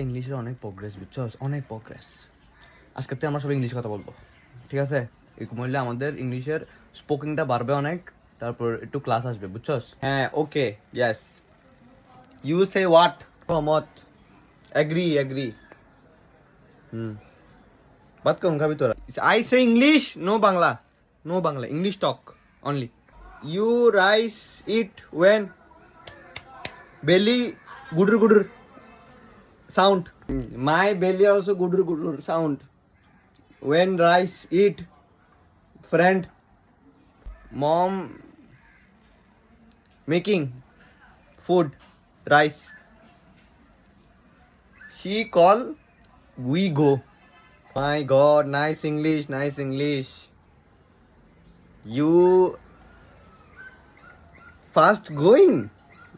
ইংলিশের অনেক প্রোগ্রেস, বুঝছো, অনেক প্রোগ্রেস। আজকে থেকে আমরা সবাই ইংলিশ কথা বলবো, ঠিক আছে? এরকম হইলে আমাদের ইংলিশের স্পোকিংটা বাড়বে অনেক, তারপর একটু ক্লাস আসবে, বুঝছস? হ্যাঁ, okay, yes. You say what? মত এগ্রি এগ্রি। বাত কম খাবি তোরা? I say English, no Bangla, no Bangla, English talk only. You rice eat when belly gudur gudur sound. My belly also gudur gudur sound when rice eat. Friend, mom making food, rice, she call, we go. My god, nice English, nice English. You fast going,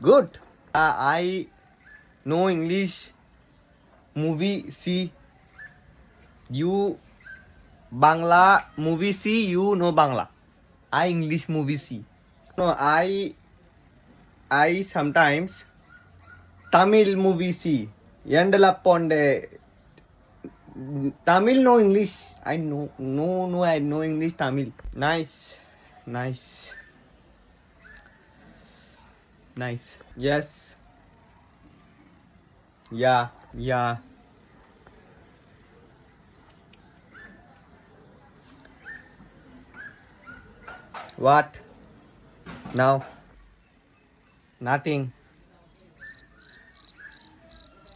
good. I know English movie see. You Bangla movie see, you know Bangla. I English movie see. No, I sometimes Tamil movie see. Yandala Ponde. Tamil no English. I know no I know English Tamil. Nice. Nice. Nice. Yes. Yeah. Yeah. What? Now? Nothing.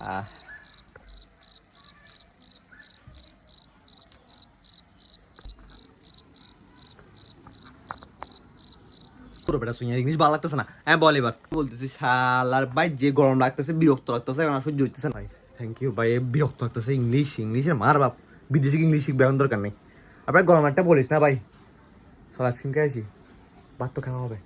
Ah. পুরো বেটা শুনিয়া English ভালো লাগতেছে না। হ্যাঁ বল এবার। বলতেছি শালার ভাই, যে গরম লাগতেছে, বিরক্ত লাগতেছে, এখন সহ্য হইতেছে না ভাই। থ্যাংক ইউ ভাই, বিরক্ত লাগতেছে। ইংলিশের মার বাপ, বিদেশি ইংলিশ শিখবে, এখন দরকার নেই। আপনার গরম একটা বলিস না ভাই, সব আইসক্রিম খেয়েছি, ভাত তো খাওয়া হবে।